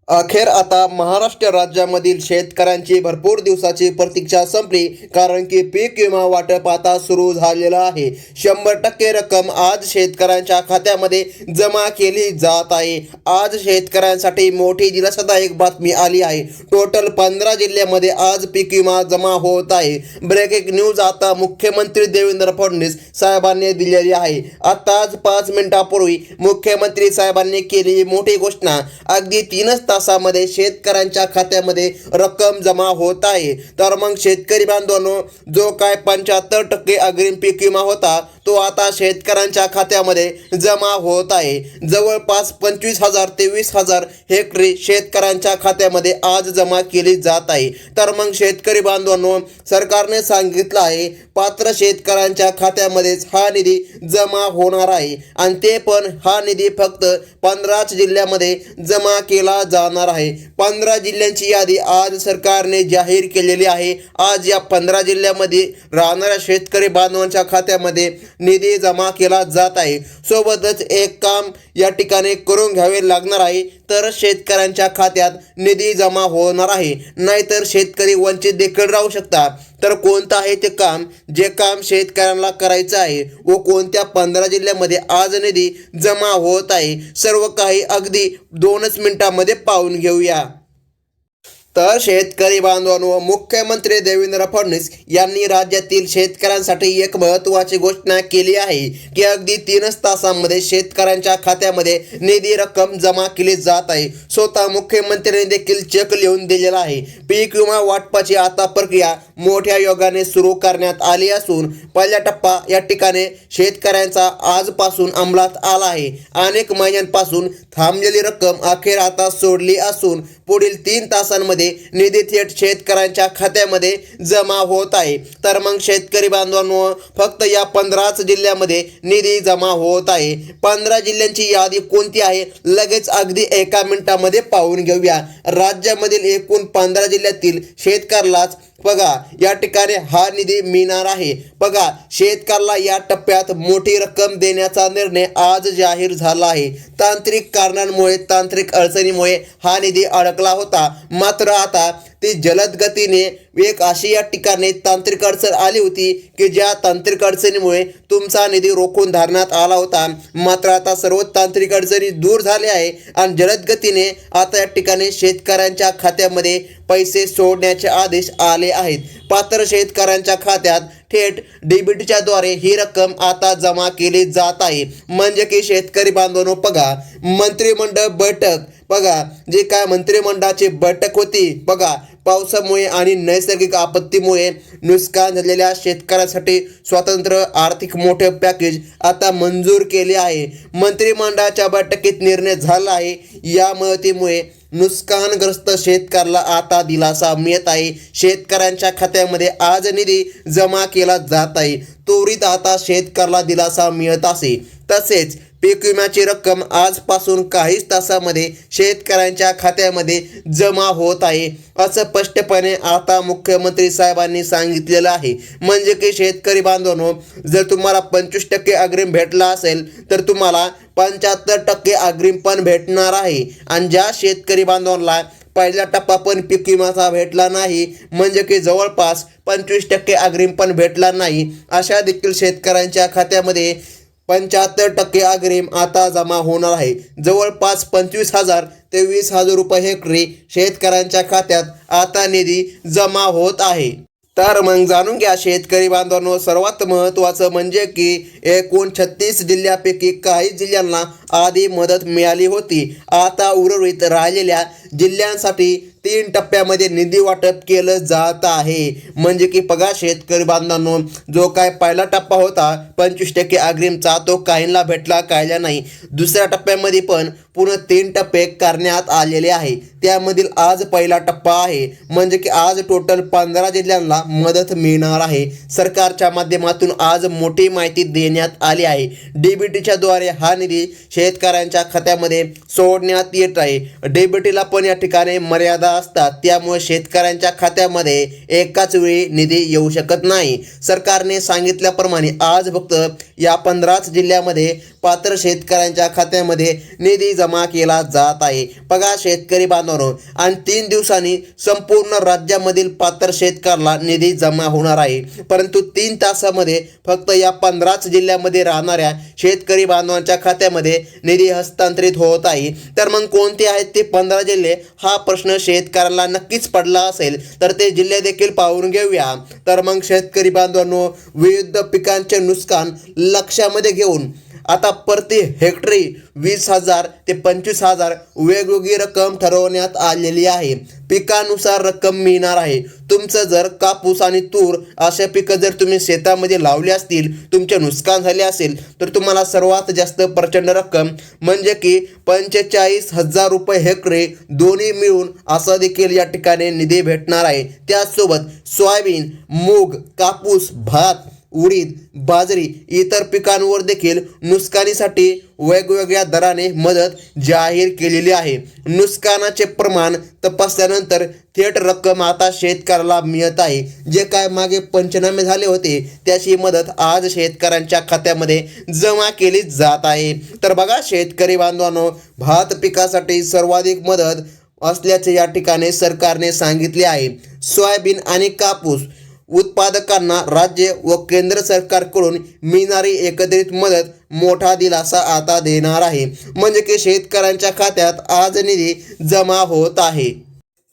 अखेर आता महाराष्ट्र राज्यामधील शेतकऱ्यांची भरपूर दिवसाची प्रतीक्षा संपली, कारण की पीक विमा वाटप आता सुरू झालेलं आहे. 100% रक्कम आज शेतकऱ्यांच्या खात्यामध्ये जमा केली जात आहे. आज शेतकऱ्यांसाठी मोठी दिलासादायक बातमी आली आहे. टोटल 15 जिल्ह्यामध्ये आज पीक विमा जमा होत आहे. ब्रेकिंग न्यूज आता मुख्यमंत्री देवेंद्र फडणवीस साहेबांनी दिलेली आहे. आताच 5 मिनिटांपूर्वी मुख्यमंत्री साहेबांनी केलेली मोठी घोषणा. अगदी 3 तासामध्ये शेतकऱ्यांच्या खात्यामध्ये रक्कम जमा होत आहे. तर मग शेतकरी बांधवांनो, जो काय 75% अग्रिम पीक विमा होता तो आता शेतकऱ्यांच्या खात्यामध्ये जमा होत आहे. जवळपास 25,000 ते 20,000 हेक्टरी शेतकऱ्यांच्या खात्यामध्ये आज जमा केली जात आहे. तर मग शेतकरी बांधवांनो, सरकारने सांगितलं आहे पात्र शेतकऱ्यांच्या खात्यामध्येच हा निधी जमा होणार आहे, आणि ते पण हा निधी फक्त 15 जिल्ह्यामध्ये जमा केला जाणार आहे. 15 जिल्ह्यांची यादी आज सरकारने जाहीर केलेली आहे. आज या 15 जिल्ह्यामध्ये राहणाऱ्या शेतकरी बांधवांच्या खात्यामध्ये निधी जमा केला जात आहे. सोबतच एक काम या ठिकाणी करून घ्यावे लागणार आहे, तर शेतकऱ्यांच्या खात्यात निधी जमा होणार आहे. नाहीतर शेतकरी वंचित देखील राहू शकतात. तर कोणतं आहे ते काम, जे काम शेतकऱ्यांना करायचं आहे व कोणत्या 15 जिल्ह्यामध्ये आज निधी जमा होत आहे, सर्व काही अगदी 2 मिनिटांमध्ये पाहून घेऊया. तर शेतकरी बांधवांनो, मुख्यमंत्री देवेंद्र फडणवीस यांनी राज्यातील शेतकऱ्यांसाठी एक महत्त्वाची घोषणा केली आहे की अगदी 3 तासांमध्ये शेतकऱ्यांच्या खात्यामध्ये निधी रक्कम जमा केली जात आहे. स्वतः मुख्यमंत्र्यांनी देखील चेक लिहून दिलेला आहे. पीक विमा वाटपाची आता प्रक्रिया मोठ्या योगाने सुरू करण्यात आली असून पहिला टप्पा या ठिकाणी शेतकऱ्यांचा आजपासून अंमलात आला आहे. अनेक महिन्यांपासून थांबलेली रक्कम अखेर आता सोडली असून पुढील 3 तासांमध्ये निधी थेट शेतकऱ्यांच्या खात्यामध्ये जमा होत आहे. तर मग शेतकरी बांधवांनो, फक्त या 15 जिल्ह्यामध्ये निधी जमा होत आहे. 15 जिल्ह्यांची यादी कोणती आहे, लगेच अगदी 1 मिनिटामध्ये पाहून घेऊया. राज्यामधील एकूण 15 जिल्ह्यातील शेतकऱ्यालाच बघा या ठिकाणी हा निधी मिळणार आहे. बघा, शेतकऱ्याला या टप्प्यात मोठी रक्कम देण्याचा निर्णय आज जाहीर झाला आहे. तांत्रिक कारणांमुळे, तांत्रिक अडचणीमुळे हा निधी अडकला होता. मात्र आता ती जलद गतीने एक अशी या ठिकाणी तांत्रिक अडचण आली होती की ज्या तांत्रिक अडचणीमुळे तुमचा निधी रोखून धरण्यात आला होता. मात्र आता सर्व तांत्रिक अडचणी दूर झाल्या आहे आणि जलद गतीने आता या ठिकाणी शेतकऱ्यांच्या खात्यामध्ये पैसे सोडण्याचे आदेश आले आहेत. पात्र शेतकऱ्यांच्या खात्यात थेट डीबीटीच्या द्वारे ही रक्कम आता जमा केली जात आहे. म्हणजे की शेतकरी बांधवांनो, बघा मंत्रिमंडळ बैठक, बघा जी काय मंत्रिमंडळाची बैठक होती, बघा पावसामुळे आणि नैसर्गिक आपत्तीमुळे नुकसान झालेल्या शेतकऱ्यांसाठी स्वतंत्र आर्थिक मोठे पॅकेज आता मंजूर केले आहे. मंत्रिमंडळाच्या बैठकीत निर्णय झाला आहे. या मदतीमुळे नुकसानग्रस्त शेतकऱ्याला आता दिलासा मिळत आहे. शेतकऱ्यांच्या खात्यामध्ये आज निधी जमा केला जात आहे. त्वरित आता शेतकऱ्याला दिलासा मिळत असे. तसेच पीक विम्याची रक्कम आजपासून काहीच तासामध्ये शेतकऱ्यांच्या खात्यामध्ये जमा होत आहे, असं स्पष्टपणे आता मुख्यमंत्री साहेबांनी सांगितलेलं आहे. म्हणजे की शेतकरी बांधवांनो, जर तुम्हाला 25% अग्रिम भेटला असेल तर तुम्हाला 75% अग्रिम पण भेटणार आहे. आणि ज्या शेतकरी बांधवांना पहिला टप्पा पण पीक विमाचा भेटला नाही, म्हणजे की जवळपास 25% अग्रिम पण भेटला नाही, अशा देखील शेतकऱ्यांच्या खात्यामध्ये 75% अग्रिम आता जमा होणार आहे. जवळपास 25,000 ते 20,000 रुपये हेक्टरी शेतकऱ्यांच्या खात्यात आता निधी जमा होत आहे. तर मग जाणून घ्या शेतकरी बांधवांनो, सर्वात महत्त्वाचं म्हणजे की एकूण 36 जिल्ह्यापैकी काही जिल्ह्यांना आधी मदत मिळाली होती. आता उर्वरित राहिलेल्या जिल्ह्यांसाठी 3 टप्प्यामध्ये निधी वाटप केलं जात आहे. म्हणजे की बघा शेतकरी बांधवांनो, जो काय पहिला टप्पा होता 25% अग्रिमचा, तो काहींना भेटला, काहींना नाही. दुसऱ्या टप्प्यामध्ये पण पुन्हा 3 टप्पे करण्यात आलेले आहे. त्यामधील आज पहिला टप्पा आहे. म्हणजे की आज टोटल 15 जिल्ह्यांना मदत मिळणार आहे. सरकारच्या माध्यमातून आज मोठी माहिती देण्यात आली आहे. डीबीटीच्या द्वारे हा निधी शेतकऱ्यांच्या खात्यामध्ये सोडण्यात येत आहे. डीबीटीला पण या ठिकाणी मर्यादा असतात, त्यामुळे शेतकऱ्यांच्या खात्यामध्ये एकाच वेळी निधी येऊ शकत नाही. सरकारने सांगितल्याप्रमाणे आज फक्त या 15 जिल्ह्यामध्ये पात्र शेतकऱ्यांच्या खात्यामध्ये निधी जमा केला जात आहे. बघा शेतकरी बांधवांनो, आणि 3 दिवसांनी संपूर्ण राज्यामधील पात्र शेतकऱ्याला निधी जमा होणार आहे. परंतु 3 तासामध्ये फक्त या 15 जिल्ह्यामध्ये राहणाऱ्या शेतकरी बांधवांच्या खात्यामध्ये निधी हस्तांतरित होत आहे. तर मग कोणते आहेत ते 15 जिल्हे, हा प्रश्न शेतकऱ्याला नक्कीच पडला असेल, तर ते जिल्हे देखील पाहून घेऊया. तर मग शेतकरी बांधवांनो, विविध पिकांचे नुकसान लक्षामध्ये घेऊन आता प्रति हेक्टरी 20,000 ते 25,000 वेगवेगळी रक्कम ठरवण्यात आलेली आहे. पिकानुसार रक्कम मिळणार आहे. तुमचं जर कापूस आणि तूर अशा पिकं जर तुम्ही शेतामध्ये लावली असतील, तुमचे नुकसान झाले असेल, तर तुम्हाला सर्वात जास्त प्रचंड रक्कम म्हणजे की 45,000 रुपये हेक्टरी दोन्ही मिळून असं देखील या ठिकाणी निधी भेटणार आहे. त्याचसोबत सोयाबीन, मूग, कापूस, भात, उडीद, बाजरी इतर पिकांवर देखील नुकसानीसाठी वेगवेगळ्या दराने मदत जाहीर केलेली आहे. नुकसानाचे प्रमाण तपासल्यानंतर थेट रक्कम आता शेतकऱ्याला मिळत आहे. जे काय मागे पंचनामे झाले होते त्याची मदत आज शेतकऱ्यांच्या खात्यामध्ये जमा केली जात आहे. तर बघा शेतकरी बांधवांनो, भात पिकासाठी सर्वाधिक मदत असल्याचे या ठिकाणी सरकारने सांगितले आहे. सोयाबीन आणि कापूस उत्पादकांना राज्य व केंद्र सरकारकडून मिळणारी एकत्रित मदत मोठा दिलासा आता देणार आहे. म्हणजे की शेतकऱ्यांच्या खात्यात आज निधी जमा होत आहे.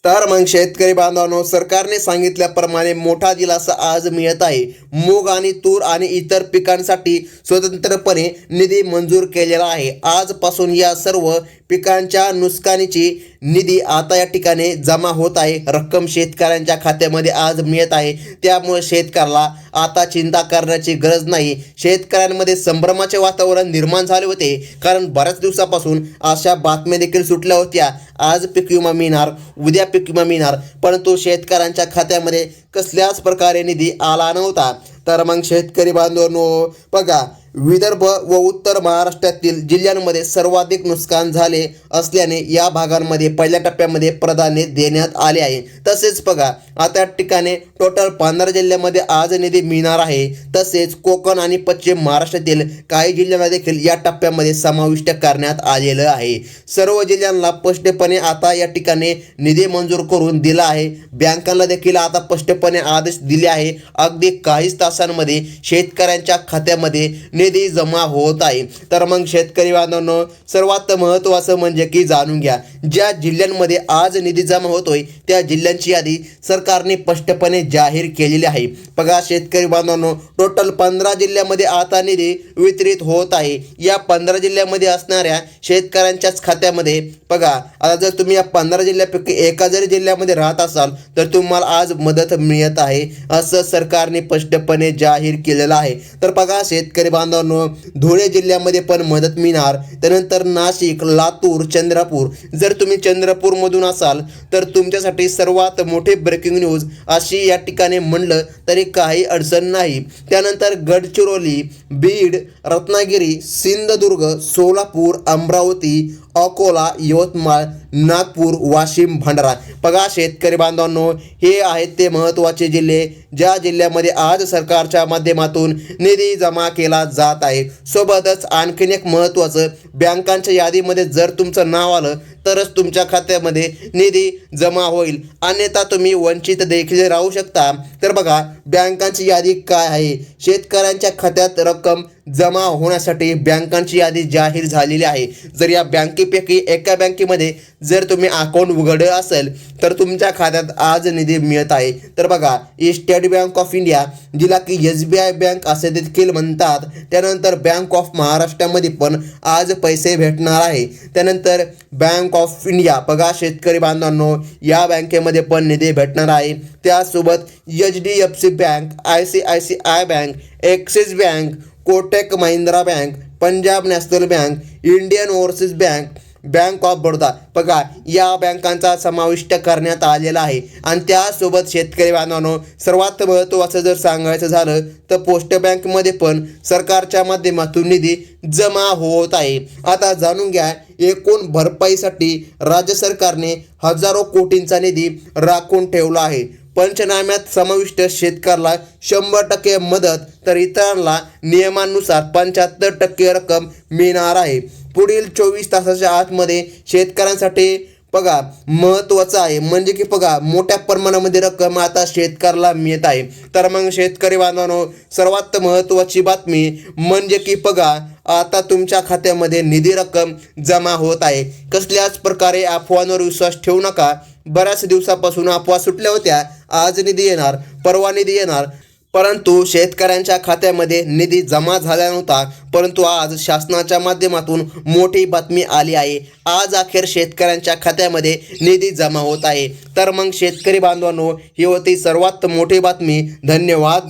तर मग शेतकरी बांधवांनो, सरकारने सांगितल्याप्रमाणे मोठा दिलासा आज मिळत आहे. मूग आणि तूर आणि इतर पिकांसाठी स्वतंत्रपणे निधी मंजूर केलेला आहे. आजपासून या सर्व पिकांच्या नुकसानीची निधी आता या ठिकाणी जमा होत आहे. रक्कम शेतकऱ्यांच्या खात्यामध्ये आज मिळत आहे. त्यामुळे शेतकऱ्याला आता चिंता करण्याची गरज नाही. शेतकऱ्यांमध्ये संभ्रमाचे वातावरण निर्माण झाले होते, कारण बऱ्याच दिवसापासून अशा बातम्या देखील सुटल्या होत्या, आज पीक विमा मिळणार, उद्या पीक विमा मिळणार, परंतु शेतकऱ्यांच्या खात्यामध्ये कसल्याच प्रकारे निधी आला नव्हता. तर मग शेतकरी बांधवांनो, बघा विदर्भ व उत्तर महाराष्ट्रातील जिल्ह्यांमध्ये सर्वाधिक नुकसान झाले असल्याने या भागांमध्ये पहिल्या टप्प्यामध्ये प्राधान्य देण्यात आले आहे. तसेच बघा आता या ठिकाणी टोटल 15 जिल्ह्यामध्ये आज निधी मिळणार आहे. तसेच कोकण आणि पश्चिम महाराष्ट्रातील काही जिल्ह्यांना देखील या टप्प्यामध्ये समाविष्ट करण्यात आलेलं आहे. सर्व जिल्ह्यांना स्पष्टपणे आता या ठिकाणी निधी मंजूर करून दिला आहे. बँकांना देखील आता स्पष्टपणे आदेश दिले आहे. अगदी काहीच तासांमध्ये शेतकऱ्यांच्या खात्यामध्ये निधी जमा होत आहे. तर मग शेतकरी बांधवांनो, सर्वात महत्त्वाचं म्हणजे की जाणून घ्या, ज्या जिल्ह्यांमध्ये आज निधी जमा होतोय त्या जिल्ह्यांची यादी सरकारने स्पष्टपणे जाहीर केलेली आहे. बघा शेतकरी बांधवांनो, टोटल 15 जिल्ह्यामध्ये आता निधी वितरित होत आहे. या 15 जिल्ह्यामध्ये असणाऱ्या शेतकऱ्यांच्याच खात्यामध्ये बघा, आता जर तुम्ही या 15 जिल्ह्यापैकी एका जरी जिल्ह्यामध्ये राहत असाल तर तुम्हाला आज मदत मिळत आहे, असं सरकारने स्पष्टपणे जाहीर केलेलं आहे. तर बघा शेतकरी बांधवांनो, धुळे जिल्ह्यामध्ये पण मदत मिळणार. त्यानंतर नाशिक, लातूर, चंद्रपूर, जर तुम्ही चंद्रपूरमधून असाल तर तुमच्यासाठी सर्वात मोठी ब्रेकिंग न्यूज अशी या ठिकाणी म्हणलं तरी काही अडचण नाही. त्यानंतर गडचिरोली, बीड, रत्नागिरी, सिंधुदुर्ग, सोलापूर, अमरावती, अकोला, यवतमाळ, नागपूर, वाशिम, भंडारा. बघा शेतकरी बांधवांनो, हे आहेत ते महत्त्वाचे जिल्हे ज्या जिल्ह्यामध्ये आज सरकारच्या माध्यमातून निधी जमा केला जात आहे. सोबतच आणखीन एक महत्त्वाचं, बँकांच्या यादीमध्ये जर तुमचं नाव आलं तरच तुमच्या खात्यामध्ये निधी जमा होईल, अन्यथा तुम्ही वंचित देखील राहू शकता. तर बघा बँकांची यादी काय आहे. शेतकऱ्यांच्या खात्यात रक्कम जमा होण्यासाठी बँकांची यादी जाहीर झालेली आहे. जर या बँकेपैकी एका बँकेमध्ये जर तुम्ही अकाउंट उघडलं असेल तर तुमच्या खात्यात आज निधी मिळत आहे. तर बघा, स्टेट बँक ऑफ इंडिया, जिला की SBI बँक असे देखील म्हणतात, त्यानंतर बँक ऑफ महाराष्ट्रामध्ये पण आज पैसे भेटणार आहे. त्यानंतर बँक ऑफ इंडिया, बघा शेतकरी बांधवांनो, या बँकेमध्ये पण निधी भेटणार आहे. त्यासोबत HDFC bank, ICICI bank, axis bank, Kotak Mahindra bank, Punjab national bank, Indian overseas bank, bank of Baroda बघा या बँकांचा समाविष्ट करण्यात आलेला आहे. आणि त्यासोबत शेतकरी बांधवांनो सर्वात महत्त्वाचं जर सांगायचं झालं तर पोस्ट बँकमध्ये पण सरकारच्या माध्यमातून निधी जमा होत आहे. आता जाणून घ्या एकूण भरपाईसाठी राज्य सरकारने हजारो कोटींचा निधी राखून ठेवला आहे. पंचनाम्यात समाविष्ट शेतकऱ्याला 100% मदत तर इतरांना नियमानुसार 75% रक्कम मिळणार आहे. पुढील 24 तासाच्या आतमध्ये शेतकऱ्यांसाठी बघा महत्त्वाचं आहे म्हणजे की बघा मोठ्या प्रमाणामध्ये रक्कम आता शेतकऱ्याला मिळत आहे. तर मग शेतकरी बांधवांनो सर्वात महत्त्वाची बातमी म्हणजे की बघा आता तुमच्या खात्यामध्ये निधी रक्कम जमा होत आहे. कसल्याच प्रकारे अफवांवर विश्वास ठेवू नका. बऱ्याच दिवसापासून अफवा सुटल्या होत्या आज निधी येणार परवा निधी येणार परंतु शेतकऱ्यांच्या खात्यामध्ये निधी जमा झाला नव्हता. परंतु आज शासनाच्या माध्यमातून मोठी बातमी आली आहे. आज अखेर शेतकऱ्यांच्या खात्यामध्ये निधी जमा होत आहे. तर मग शेतकरी बांधवांनो ही होती सर्वात मोठी बातमी. धन्यवाद.